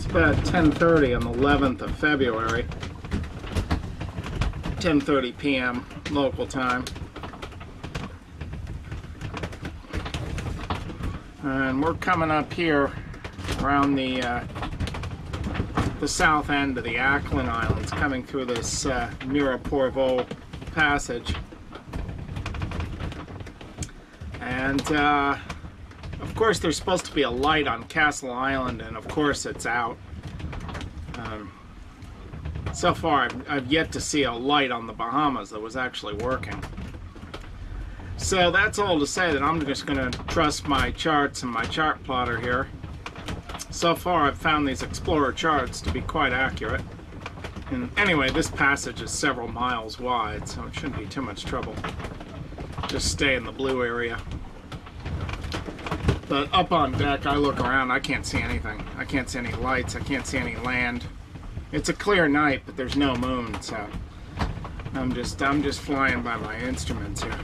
It's about 10:30 on the 11th of February. 10:30 p.m. local time. And we're coming up here around the south end of the Acklin Islands, coming through this Miraporvo passage. And of course there's supposed to be a light on Castle Island, and of course it's out. So far I've yet to see a light on the Bahamas that was actually working. So that's all to say that I'm just going to trust my charts and my chart plotter here. So far I've found these Explorer charts to be quite accurate. And anyway, this passage is several miles wide, so it shouldn't be too much trouble. Just stay in the blue area. But up on deck, I look around, I can't see anything. I can't see any lights, I can't see any land. It's a clear night, but there's no moon, so I'm just flying by my instruments here.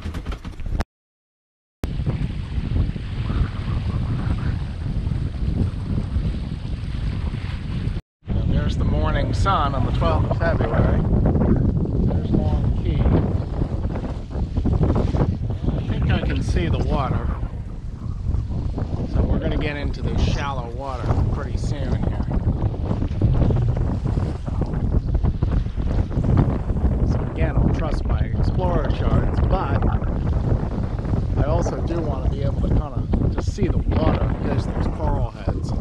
And there's the morning sun on the 12th of February. There's Long Cay. I think I can see the water. So we're going to get into the shallow water pretty soon here. So again, I'll trust my Explorer charts, but I also do want to be able to kind of just see the water in case there's coral heads. So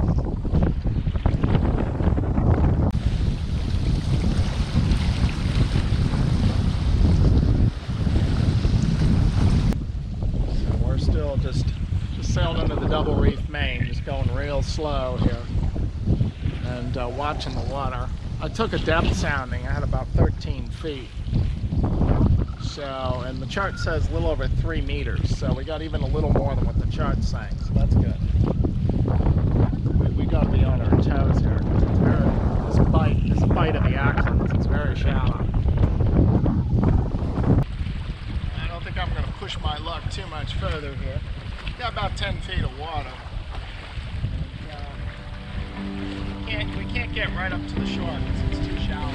we're still just sailing into the double reef main, just going real slow here and watching the water. I took a depth sounding. I had about 13 feet. So, and the chart says a little over 3 meters, so we got even a little more than what the chart's saying, so that's good. We got to be on our toes here. This bite of the Acklins is very shallow. I don't think I'm going to push my luck too much further here. Got about 10 feet of water. And, we can't get right up to the shore because it's too shallow.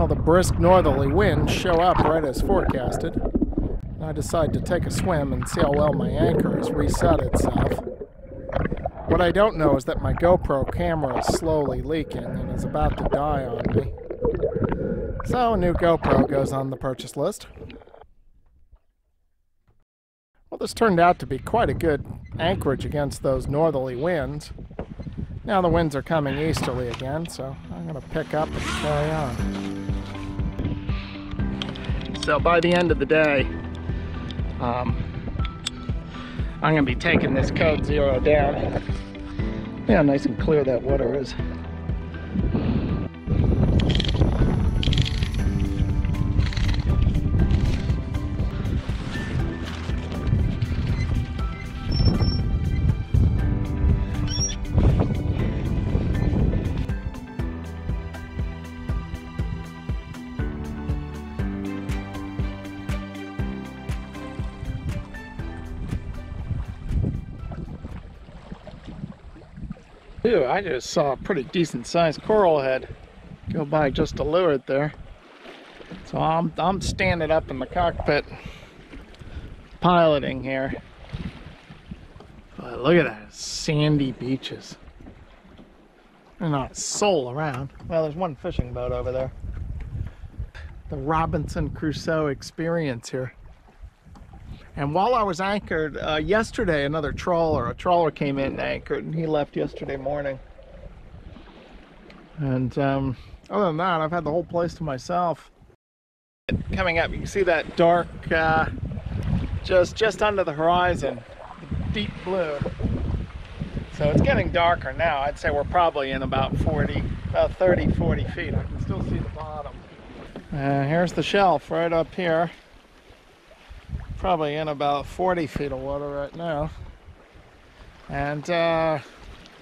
The brisk northerly winds show up right as forecasted. I decide to take a swim and see how well my anchor has reset itself. What I don't know is that my GoPro camera is slowly leaking and is about to die on me. So a new GoPro goes on the purchase list. Well, this turned out to be quite a good anchorage against those northerly winds. Now the winds are coming easterly again, so I'm going to pick up and carry on. So by the end of the day, I'm going to be taking this code 0 down. Yeah, nice and clear that water is. Ew, I just saw a pretty decent sized coral head go by just to lure it there. So I'm standing up in the cockpit piloting here. But look at that, sandy beaches. There's not a soul around. Well, there's one fishing boat over there. The Robinson Crusoe experience here. And while I was anchored yesterday, a trawler came in and anchored, and he left yesterday morning. And other than that, I've had the whole place to myself. Coming up, you can see that dark, just under the horizon, deep blue. So it's getting darker now. I'd say we're probably in about 30, 40 feet. I can still see the bottom. Here's the shelf right up here. Probably in about 40 feet of water right now. And the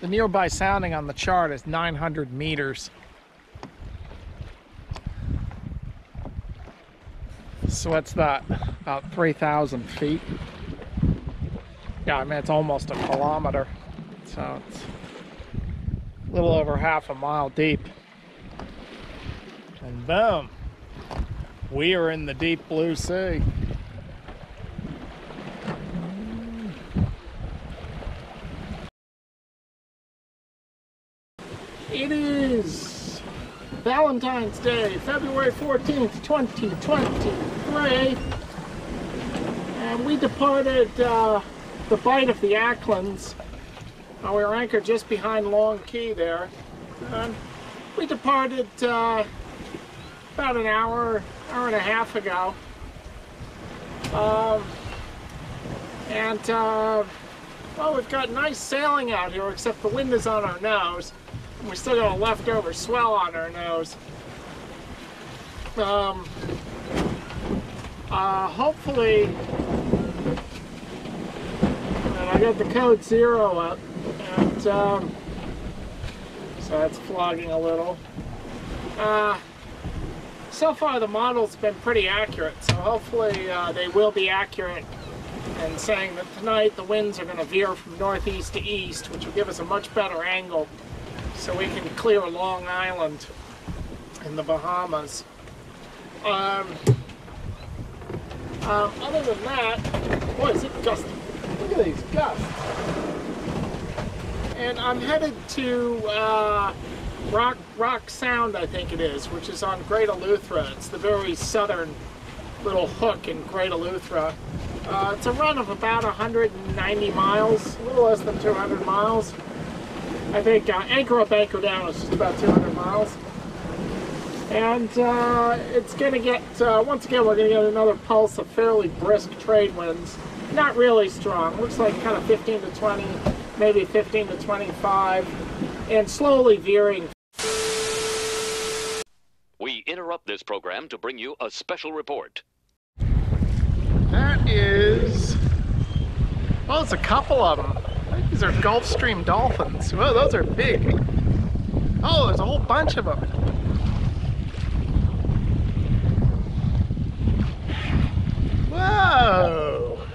nearby sounding on the chart is 900 meters. So what's that? About 3,000 feet. Yeah, I mean, it's almost a kilometer. So it's a little over half a mile deep. And boom, we are in the deep blue sea. It is Valentine's Day, February 14th, 2023. And we departed the bite of the Acklins. We were anchored just behind Long Cay there. We departed about an hour and a half ago. Well, we've got nice sailing out here, except the wind is on our nose. And we still got a leftover swell on our nose. Hopefully, and I got the code 0 up, and so that's flogging a little. So far the model's been pretty accurate, so hopefully they will be accurate in saying that tonight the winds are going to veer from northeast to east, which will give us a much better angle so we can clear Long Island in the Bahamas. Other than that, boy, is it gusty. Look at these gusts. And I'm headed to Rock Sound, I think it is, which is on Great Eluthera. It's the very southern little hook in Great Eluthera. It's a run of about 190 miles, a little less than 200 miles. I think anchor up, anchor down is just about 200 miles. And it's going to get, once again, we're going to get another pulse of fairly brisk trade winds. Not really strong. Looks like kind of 15 to 20, maybe 15 to 25, and slowly veering. We interrupt this program to bring you a special report. That is, well, there's a couple of them. I think these are Gulf Stream dolphins. Whoa, those are big. Oh, there's a whole bunch of them. Whoa!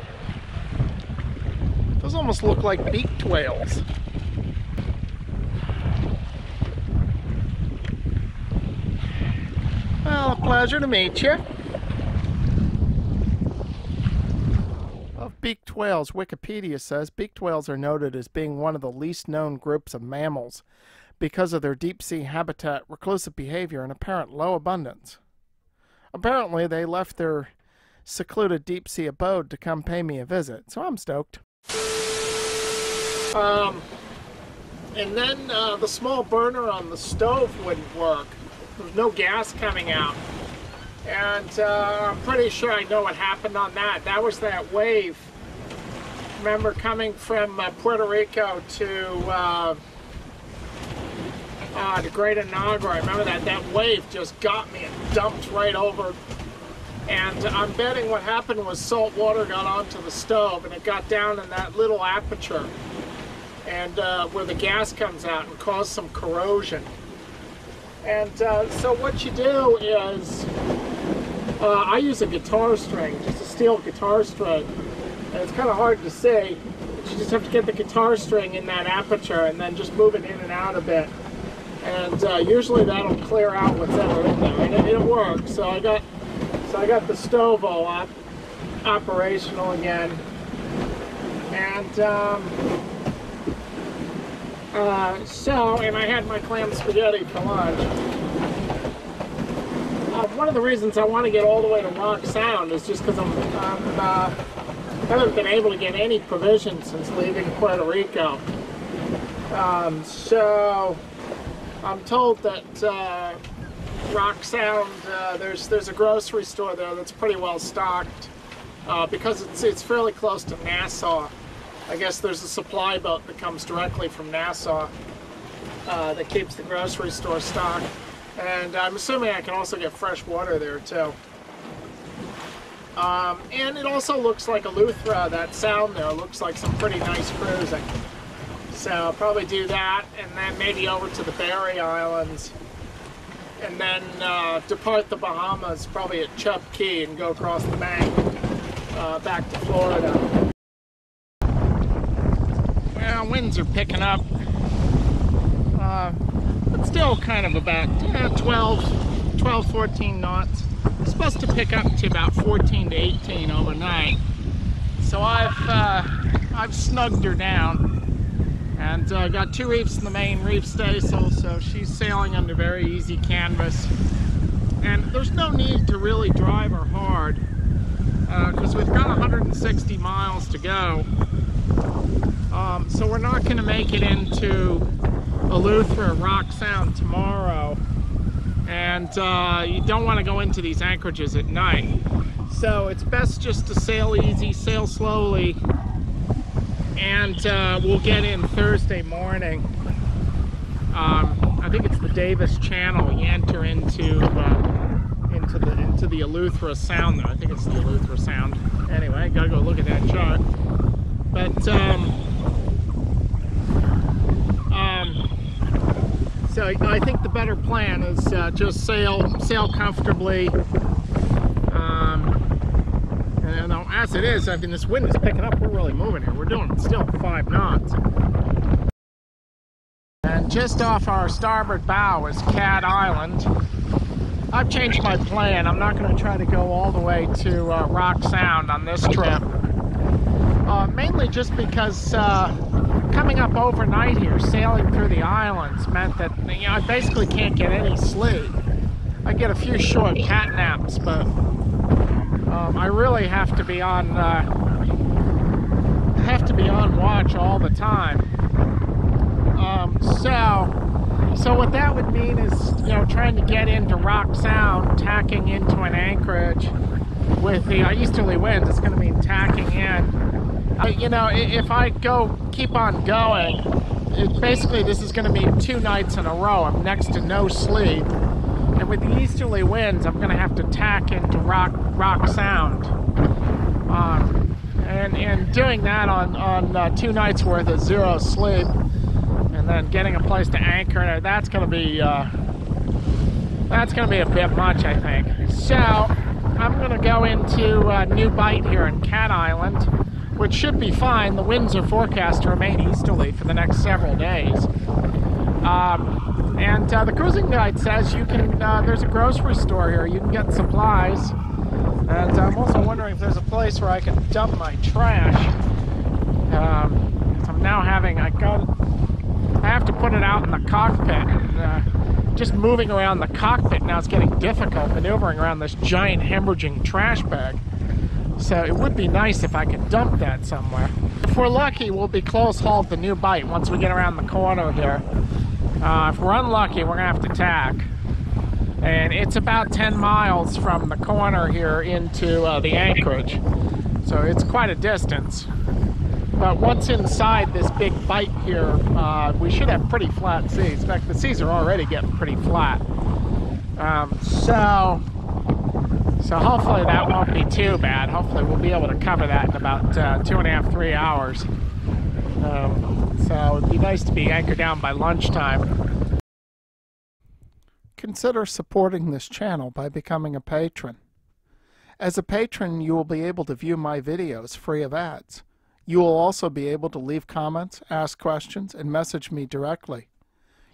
Those almost look like beaked whales. Well, a pleasure to meet you. Of beaked whales, Wikipedia says beaked whales are noted as being one of the least known groups of mammals because of their deep-sea habitat, reclusive behavior, and apparent low abundance. Apparently, they left their secluded deep-sea abode to come pay me a visit, so I'm stoked. And then the small burner on the stove wouldn't work. There was no gas coming out. And I'm pretty sure I know what happened on that. That was that wave. Remember coming from Puerto Rico to Great Inagua. I remember that wave just got me and dumped right over. And I'm betting what happened was salt water got onto the stove and it got down in that little aperture and where the gas comes out and caused some corrosion. And so what you do is, I use a guitar string, just a steel guitar string, and it's kind of hard to see, but you just have to get the guitar string in that aperture and then just move it in and out a bit. And usually that'll clear out what's ever in there, and it works. So I got the stove all operational again, and and I had my clam spaghetti for lunch. One of the reasons I want to get all the way to Rock Sound is just because I haven't been able to get any provisions since leaving Puerto Rico. So I'm told that Rock Sound, there's a grocery store there that's pretty well stocked because it's fairly close to Nassau. I guess there's a supply boat that comes directly from Nassau that keeps the grocery store stocked. And I'm assuming I can also get fresh water there too. And it also looks like Eluthera, that sound there looks like some pretty nice cruising. So I'll probably do that, and then maybe over to the Berry Islands, and then depart the Bahamas, probably at Chub Key, and go across the bank back to Florida. Well, winds are picking up, but still kind of about 12, 14 knots. It's supposed to pick up to about 14 to 18 overnight. So I've snugged her down. And got 2 reefs in the main reef staysail, so she's sailing under very easy canvas. And there's no need to really drive her hard, because we've got 160 miles to go. So we're not going to make it into Eluthera Rock Sound tomorrow. And you don't want to go into these anchorages at night. So it's best just to sail easy, sail slowly. And we'll get in Thursday morning. I think it's the Davis Channel. You enter into the Eluthera Sound, though. I think it's the Eluthera Sound. Anyway, gotta go look at that chart. But so I think the better plan is just sail comfortably. And as it is, I mean, this wind is picking up. We're really moving here. We're doing still 5 knots. And just off our starboard bow is Cat Island. I've changed my plan. I'm not going to try to go all the way to Rock Sound on this trip. Mainly just because coming up overnight here, sailing through the islands, meant that I basically can't get any sleep. I get a few short cat naps, but I really have to be on watch all the time. So what that would mean is, trying to get into Rock Sound, tacking into an anchorage with the easterly winds. It's going to mean tacking in. If I keep on going, basically this is going to mean 2 nights in a row. I'm next to no sleep. And with the easterly winds, I'm going to have to tack into Rock Sound. And doing that on 2 nights worth of 0 sleep, and then getting a place to anchor, that's going to be a bit much, I think. So I'm going to go into a new bite here in Cat Island, which should be fine. The winds are forecast to remain easterly for the next several days. And the cruising guide says you can, there's a grocery store here, you can get supplies. And I'm also wondering if there's a place where I can dump my trash. I'm now I have to put it out in the cockpit. And, just moving around the cockpit now is getting difficult, maneuvering around this giant hemorrhaging trash bag. So it would be nice if I could dump that somewhere. If we're lucky, we'll be close hauled to New Bight once we get around the corner here. If we're unlucky, we're going to have to tack. And it's about 10 miles from the corner here into the anchorage. So it's quite a distance. But once inside this big bight here, we should have pretty flat seas. In fact, the seas are already getting pretty flat. So hopefully that won't be too bad. Hopefully we'll be able to cover that in about 2.5, 3 hours. So it'd be nice to be anchored down by lunchtime. Consider supporting this channel by becoming a patron. As a patron, you will be able to view my videos free of ads. You will also be able to leave comments, ask questions, and message me directly.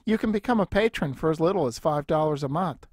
You can become a patron for as little as $5 a month.